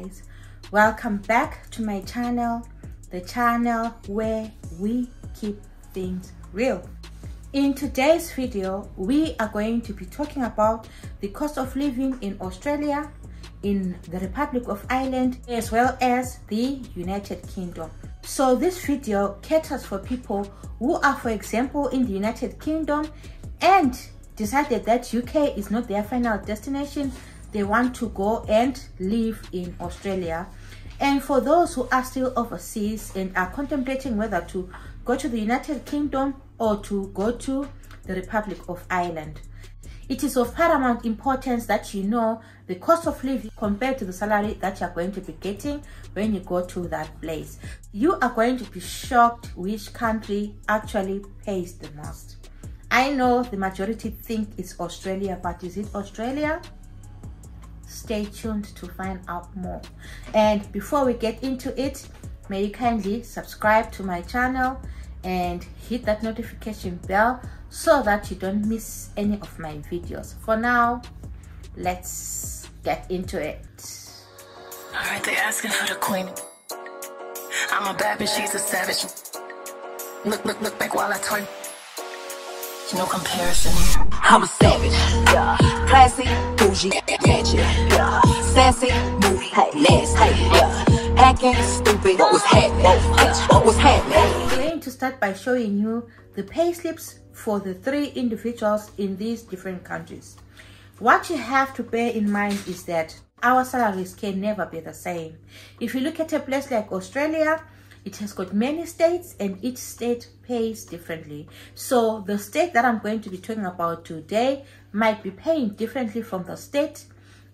guys, welcome back to my channel, the channel where we keep things real. In today's video, we are going to be talking about the cost of living in Australia, in the Republic of Ireland, as well as the United Kingdom. So this video caters for people who are, for example, in the United Kingdom and decided that UK is not their final destination. They want to go and live in Australia. And for those who are still overseas and are contemplating whether to go to the United Kingdom or to go to the Republic of Ireland, it is of paramount importance that you know the cost of living compared to the salary that you're going to be getting when you go to that place. You are going to be shocked which country actually pays the most. I know the majority think it's Australia, but is it Australia? Stay tuned to find out more. And before we get into it, may you kindly subscribe to my channel and hit that notification bell so that you don't miss any of my videos. For now, let's get into it. Alright, they asking for the queen. I'm a bad bitch, she's a savage. Look back while I turn. No comparison. I'm a savage, yeah. Classy, bougie, ratchet, yeah. Sassy, moody, nasty, yeah. Acting stupid, what was happening? What was happening? I'm going to start by showing you the pay slips for the three individuals in these different countries. What you have to bear in mind is that our salaries can never be the same. If you look at a place like Australia, it has got many states and each state pays differently. So the state that I'm going to be talking about today might be paying differently from the state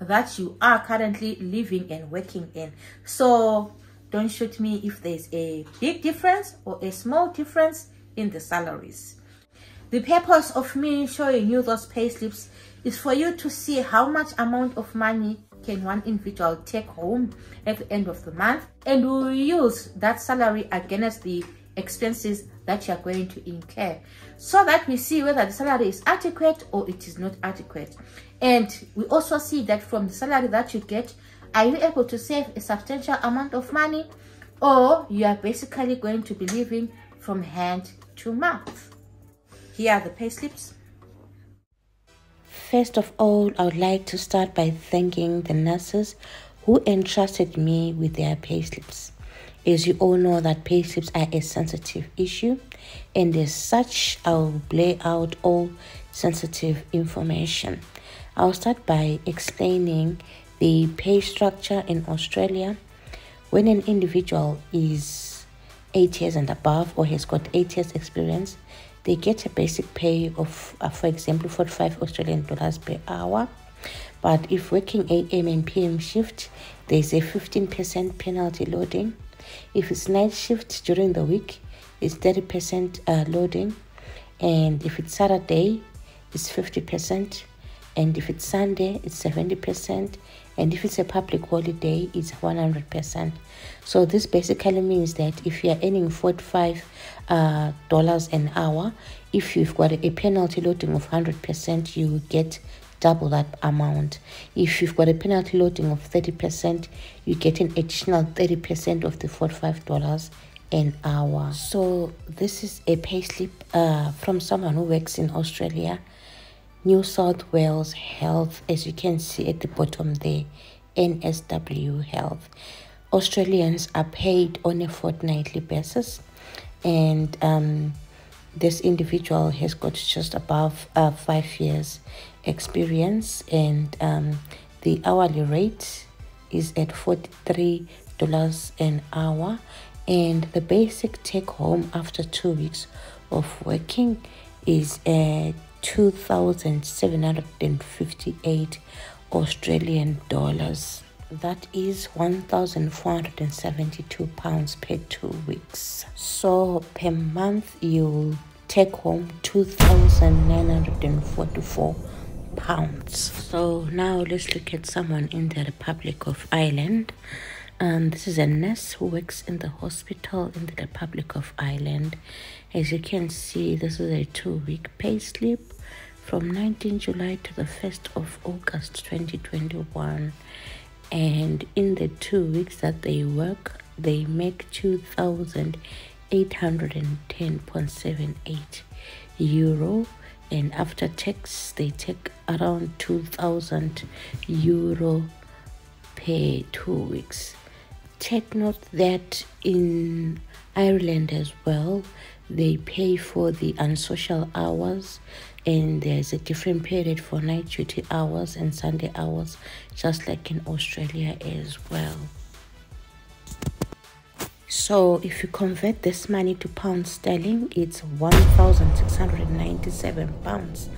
that you are currently living and working in. So don't shoot me if there's a big difference or a small difference in the salaries. The purpose of me showing you those pay slips is for you to see how much amount of money can one individual take home at the end of the month, and we'll use that salary against the expenses that you're going to incur so that we see whether the salary is adequate or it is not adequate. And we also see that from the salary that you get, are you able to save a substantial amount of money, or you are basically going to be living from hand to mouth. Here are the pay slips. First of all, I would like to start by thanking the nurses who entrusted me with their payslips. As you all know that payslips are a sensitive issue, and as such, I will lay out all sensitive information. I'll start by explaining the pay structure in Australia. When an individual is 8 years and above or has got 8 years experience, they get a basic pay of, for example, 45 Australian dollars per hour. But if working AM and PM shift, there's a 15% penalty loading. If it's night shift during the week, it's 30% loading. And if it's Saturday, it's 50%. And if it's Sunday, it's 70%. And if it's a public holiday, it's 100%. So this basically means that if you're earning $45 an hour, if you've got a penalty loading of 100%, you get double that amount. If you've got a penalty loading of 30%, you get an additional 30% of the $45 an hour. So this is a payslip from someone who works in Australia, New South Wales Health, as you can see at the bottom there, NSW Health. Australians are paid on a fortnightly basis, and this individual has got just above 5 years experience, and the hourly rate is at $43 an hour, and the basic take home after 2 weeks of working is 2,758 Australian dollars. That is 1,472 pounds per 2 weeks. So per month you'll take home 2,944 pounds. So now let's look at someone in the Republic of Ireland. This is a nurse who works in the hospital in the Republic of Ireland. As you can see, this is a 2-week pay slip from 19 July to the 1st of August 2021. and in the 2 weeks that they work, they make 2,810.78 euro, and after tax they take around 2,000 euro per 2 weeks. Take note that in Ireland as well, they pay for the unsocial hours, and there's a different period for night duty hours and Sunday hours, just like in Australia as well. So if you convert this money to pounds sterling, it's 1,697 pounds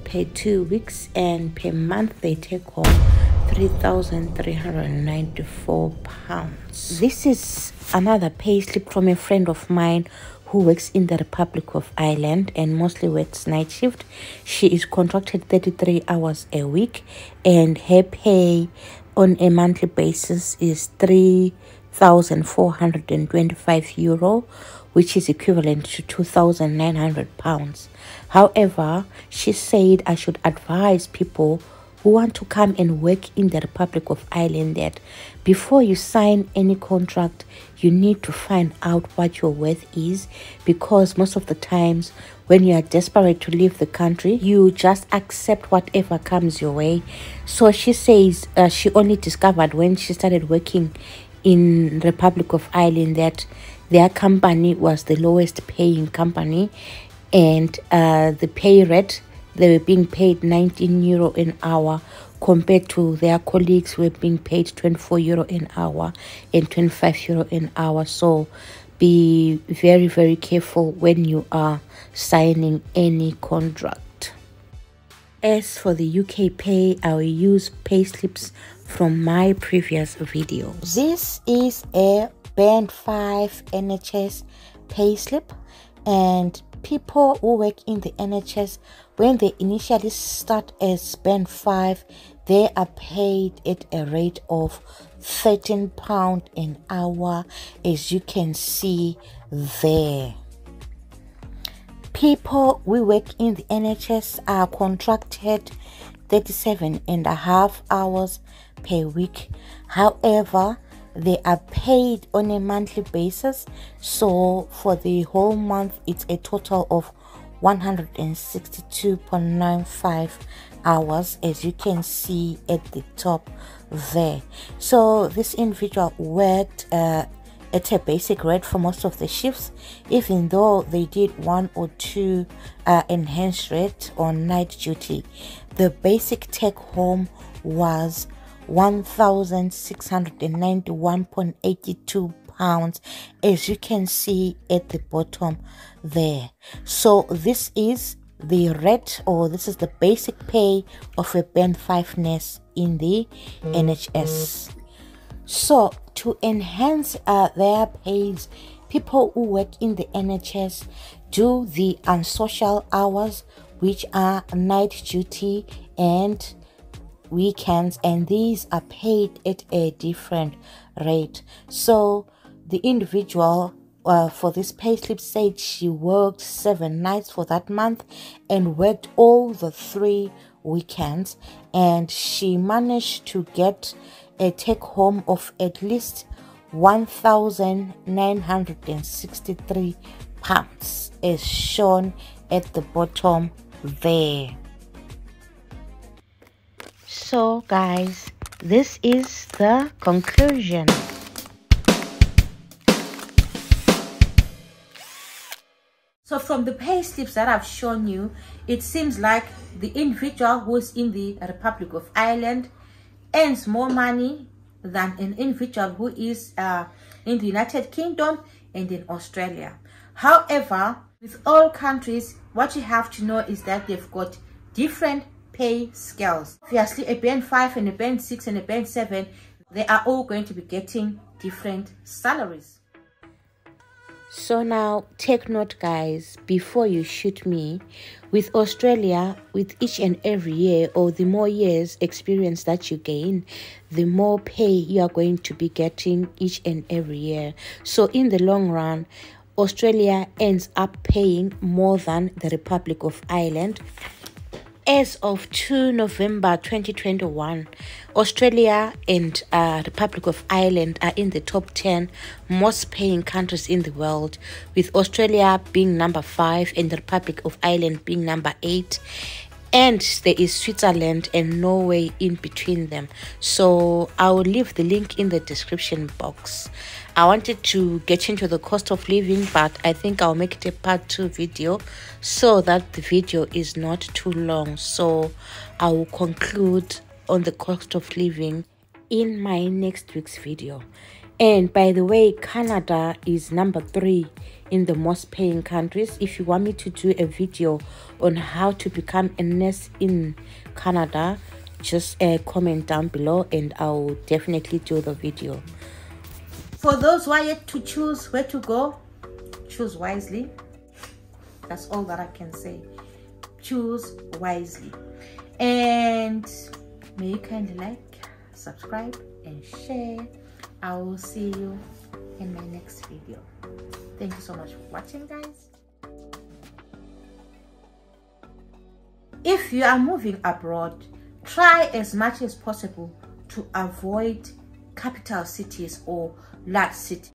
per 2 weeks, and per month they take home 3,394 pounds. This is another pay slip from a friend of mine who works in the Republic of Ireland and mostly works night shift. She is contracted 33 hours a week, and her pay on a monthly basis is 3,425 euro, which is equivalent to 2,900 pounds. However, she said I should advise people who want to come and work in the Republic of Ireland that before you sign any contract, you need to find out what your worth is, because most of the times when you are desperate to leave the country, you just accept whatever comes your way. So she says she only discovered when she started working in Republic of Ireland that their company was the lowest paying company, and the pay rate, they were being paid 19 euro an hour compared to their colleagues who were being paid 24 euro an hour and 25 euro an hour. So be very, very careful when you are signing any contract. As for the UK pay, I will use pay slips from my previous videos. This is a Band 5 NHS pay slip, and people who work in the NHS, when they initially start as Band 5, they are paid at a rate of £13 an hour, as you can see there. People who work in the NHS are contracted 37.5 hours per week. However, they are paid on a monthly basis, so for the whole month it's a total of 162.95 hours, as you can see at the top there. So this individual worked at a basic rate for most of the shifts, even though they did 1 or 2 enhanced rate on night duty. The basic take home was 1,691.82 pounds, as you can see at the bottom there. So this is the rate, or this is the basic pay of a Band 5 nurse in the NHS. So to enhance their pays, people who work in the NHS do the unsocial hours, which are night duty and weekends, and these are paid at a different rate. So the individual for this payslip said she worked 7 nights for that month and worked all the 3 weekends, and she managed to get a take home of at least 1,963 pounds, as shown at the bottom there. So guys, this is the conclusion. So from the pay slips that I've shown you, it seems like the individual who's in the Republic of Ireland earns more money than an individual who is in the United Kingdom and in Australia. However, with all countries, what you have to know is that they've got different pay scales. Obviously, a Band 5 and a Band 6 and a Band 7, they are all going to be getting different salaries. So now take note guys, before you shoot me. With Australia, with each and every year, or the more years experience that you gain, the more pay you are going to be getting each and every year. So in the long run, Australia ends up paying more than the Republic of Ireland. As of 2 November 2021, Australia and Republic of Ireland are in the top 10 most paying countries in the world, with Australia being number 5 and the Republic of Ireland being number 8. And there is Switzerland and Norway in between them. So I will leave the link in the description box. I wanted to get into the cost of living, but I think I'll make it a part 2 video so that the video is not too long. So I will conclude on the cost of living in my next week's video. And by the way, Canada is number 3 in the most paying countries. If you want me to do a video on how to become a nurse in Canada, just comment down below and I'll definitely do the video. For those who are yet to choose where to go, choose wisely. That's all that I can say. Choose wisely. And may you kindly like, subscribe and share. I will see you in my next video. Thank you so much for watching, guys. If you are moving abroad, try as much as possible to avoid capital cities or large cities.